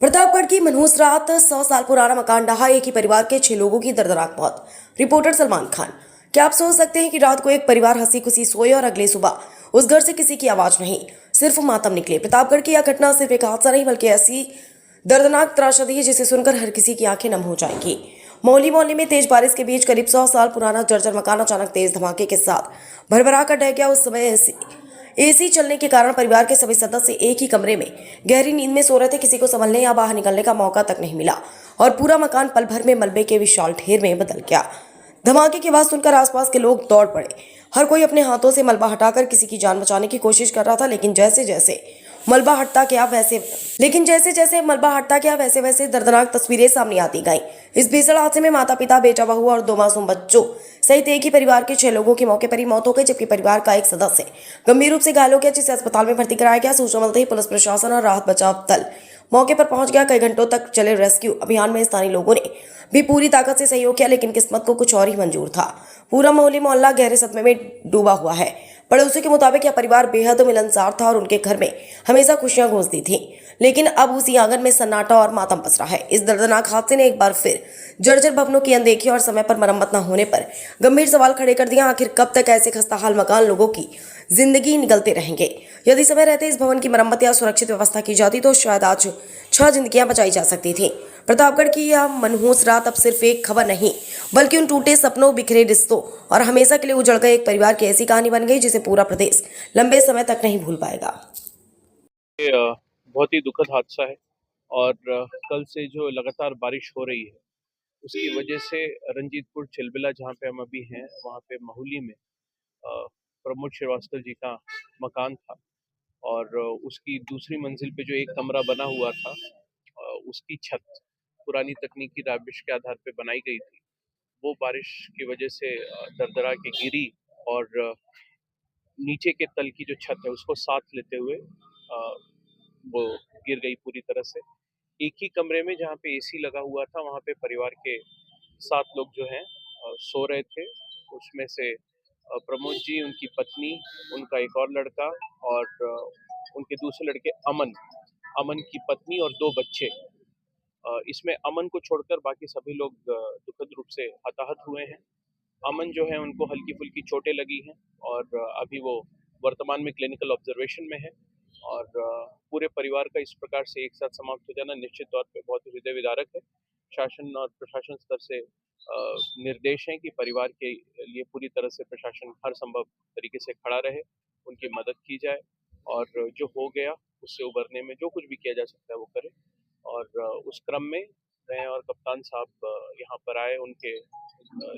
प्रतापगढ़ की मनहूस रात 100 साल पुराना मकान ढहा, एक ही परिवार के 6 लोगों की दर्दनाक मौत। रिपोर्टर सलमान खान। क्या आप सोच सकते हैं कि रात को एक परिवार हंसी खुशी सोए और अगले सुबह उस घर से किसी की आवाज नहीं, सिर्फ मातम निकले। प्रतापगढ़ की यह घटना सिर्फ एक हादसा नहीं बल्कि ऐसी दर्दनाक त्रासदी है जिसे सुनकर हर किसी की आंखें नम हो जाएंगी। मौली मोहल्ले में तेज बारिश के बीच करीब 100 साल पुराना जर्जर मकान अचानक तेज धमाके के साथ भरभरा कर ढह गया। उस समय एसी चलने के कारण परिवार के सभी सदस्य एक ही कमरे में गहरी नींद में सो रहे थे। किसी को संभलने या बाहर निकलने का मौका तक नहीं मिला और पूरा मकान पल भर में मलबे के विशाल ढेर में बदल गया। धमाके की आवाज सुनकर आसपास के लोग दौड़ पड़े। हर कोई अपने हाथों से मलबा हटाकर किसी की जान बचाने की कोशिश कर रहा था, लेकिन जैसे जैसे मलबा हटता गया वैसे वैसे दर्दनाक तस्वीरें सामने आती गईं। इस भीषण हादसे में माता पिता, बेटा बहू और 2 मासूम बच्चों सहित एक ही परिवार के 6 लोगों की मौके पर ही मौत हो गई, जबकि परिवार का एक सदस्य गंभीर रूप से घायल हो गया, जिसे अस्पताल में भर्ती कराया गया। सूचना मिलते ही पुलिस प्रशासन और राहत बचाव दल मौके पर पहुंच गया। कई घंटों तक चले रेस्क्यू अभियान में स्थानीय लोगों ने भी पूरी ताकत से सहयोग किया, लेकिन किस्मत को कुछ और ही मंजूर था। पूरा मोहल्ला गहरे सदमे में डूबा हुआ है। पड़ोसियों के मुताबिक यह परिवार बेहद मिलनसार था और उनके घर में हमेशा खुशियां घुसती थी, लेकिन अब उसी आंगन में सन्नाटा और मातम पसरा है। इस दर्दनाक हादसे ने एक बार फिर जर्जर भवनों की अनदेखी और समय पर मरम्मत न होने पर गंभीर सवाल खड़े कर दिया। आखिर कब तक ऐसे खस्ताहाल मकान लोगों की जिंदगी निगलते रहेंगे? यदि समय रहते इस भवन की मरम्मत या सुरक्षित व्यवस्था की जाती तो शायद आज 6 जिंदगियां बचाई जा सकती थी। प्रतापगढ़ की यह मनहूस रात अब सिर्फ एक खबर नहीं बल्कि उन टूटे सपनों, बिखरे रिश्तों और हमेशा के लिए उजड़ गए एक परिवार की ऐसी कहानी बन गई जिसे पूरा प्रदेश लंबे समय तक नहीं भूल पाएगा। ये बहुत ही दुखद हादसा है और कल से जो लगातार बारिश हो रही है उसकी वजह से रंजीतपुर चिलबिला जहाँ पे हम अभी हैं वहाँ पे माहुली में प्रमोद श्रीवास्तव जी का मकान था और उसकी दूसरी मंजिल पे जो एक कमरा बना हुआ था उसकी छत पुरानी तकनीकी रविश के आधार पे बनाई गई थी। वो बारिश की वजह से दरदरा के गिरी और नीचे के तल की जो छत है उसको साथ लेते हुए वो गिर गई पूरी तरह से। एक ही कमरे में जहाँ पे एसी लगा हुआ था वहाँ पे परिवार के 7 लोग जो हैं सो रहे थे। उसमें से प्रमोद जी, उनकी पत्नी, उनका एक और लड़का और उनके दूसरे लड़के अमन, अमन की पत्नी और 2 बच्चे। इसमें अमन को छोड़कर बाकी सभी लोग दुखद रूप से हताहत हुए हैं। अमन जो है उनको हल्की फुल्की चोटें लगी हैं और अभी वो वर्तमान में क्लिनिकल ऑब्जर्वेशन में है और पूरे परिवार का इस प्रकार से एक साथ समाप्त हो जाना निश्चित तौर पे बहुत ही हृदय विदारक है। शासन और प्रशासन स्तर से निर्देश हैं कि परिवार के लिए पूरी तरह से प्रशासन हर संभव तरीके से खड़ा रहे, उनकी मदद की जाए और जो हो गया उससे उबरने में जो कुछ भी किया जा सकता है वो करे। और उस क्रम में मैं और कप्तान साहब यहाँ पर आए, उनके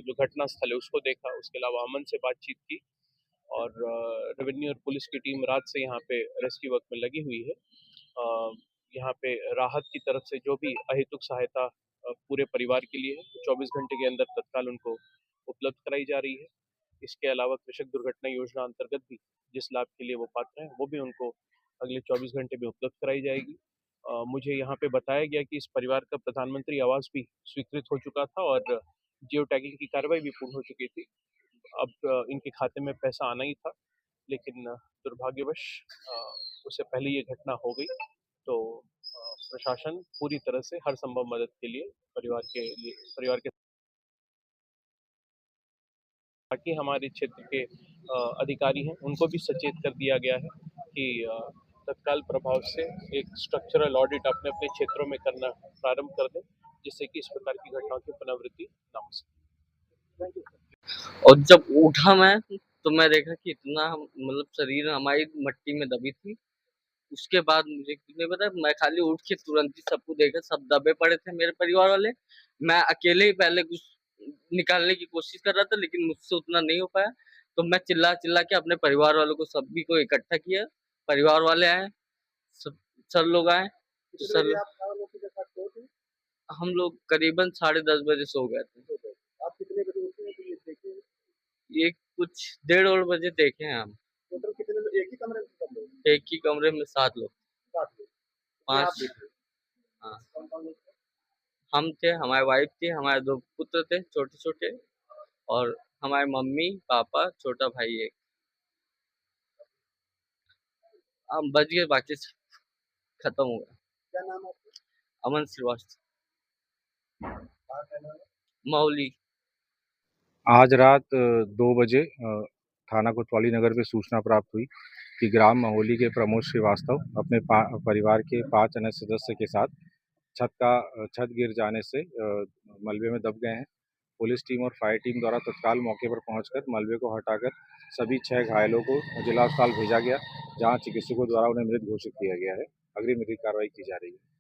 जो घटना स्थल है उसको देखा, उसके अलावा अमन से बातचीत की और रेवेन्यू और पुलिस की टीम रात से यहाँ पे रेस्क्यू वर्क में लगी हुई है। यहाँ पे राहत की तरफ से जो भी अहेतुक सहायता पूरे परिवार के लिए है 24 घंटे के अंदर तत्काल उनको उपलब्ध कराई जा रही है। इसके अलावा कृषक दुर्घटना योजना अंतर्गत भी जिस लाभ के लिए वो पात्र हैं वो भी उनको अगले 24 घंटे में उपलब्ध कराई जाएगी। मुझे यहाँ पे बताया गया कि इस परिवार का प्रधानमंत्री आवास भी स्वीकृत हो चुका था और जियो टैगिंग की कार्रवाई भी पूर्ण हो चुकी थी। अब इनके खाते में पैसा आना ही था, लेकिन दुर्भाग्यवश उससे पहले ये घटना हो गई। तो प्रशासन पूरी तरह से हर संभव मदद के लिए परिवार के बाकी हमारे क्षेत्र के अधिकारी हैं उनको भी सचेत कर दिया गया है कि तत्काल प्रभाव से एक स्ट्रक्चरल ऑडिट अपने अपने क्षेत्रों में करना प्रारंभ कर दें, जिससे कि इस प्रकार की घटनाओं की पुनरावृत्ति ना हो सके। और जब उठा मैं तो मैं देखा कि इतना मतलब शरीर हमारी मट्टी में दबी थी। उसके बाद मुझे कुछ नहीं पता, मैं खाली उठ के तुरंत ही सबको देखा, सब दबे पड़े थे मेरे परिवार वाले। मैं अकेले ही पहले कुछ निकालने की कोशिश कर रहा था, लेकिन मुझसे उतना नहीं हो पाया। तो मैं चिल्ला चिल्ला के अपने परिवार वालों को सभी को इकट्ठा किया। परिवार वाले आए, सब सर लोग आए तो सर हम लोग करीबन 10:30 बजे सो गए थे। आप कितने बजे उठे हैं तो ये देखे? ये कुछ 1:30 बजे देखे हैं हम। टोटल कितने लोग एक ही कमरे में सब लोग? एक ही कमरे में 7 लोग। 7 लोग। इसमें आप 5। भी थे? हाँ, कौन-कौन लोग थे? हम थे, हमारी वाइफ थी, हमारे 2 पुत्र थे छोटे-छोटे और हमारे मम्मी, पापा, छोटा भाई एक। हम बच गए, बाकी सब खत्म हो गया। क्या नाम है आपका? अमन श्रीवास्तव, मौली। आज रात 2 बजे थाना कोतवाली नगर में सूचना प्राप्त हुई कि ग्राम महोली के प्रमोद श्रीवास्तव अपने परिवार के 5 अन्य सदस्य के साथ छत गिर जाने से मलबे में दब गए हैं। पुलिस टीम और फायर टीम द्वारा तत्काल मौके पर पहुंचकर मलबे को हटाकर सभी 6 घायलों को जिला अस्पताल भेजा गया, जहां चिकित्सकों द्वारा उन्हें मृत घोषित किया गया है। अग्रिम विधिक कार्रवाई की जा रही है।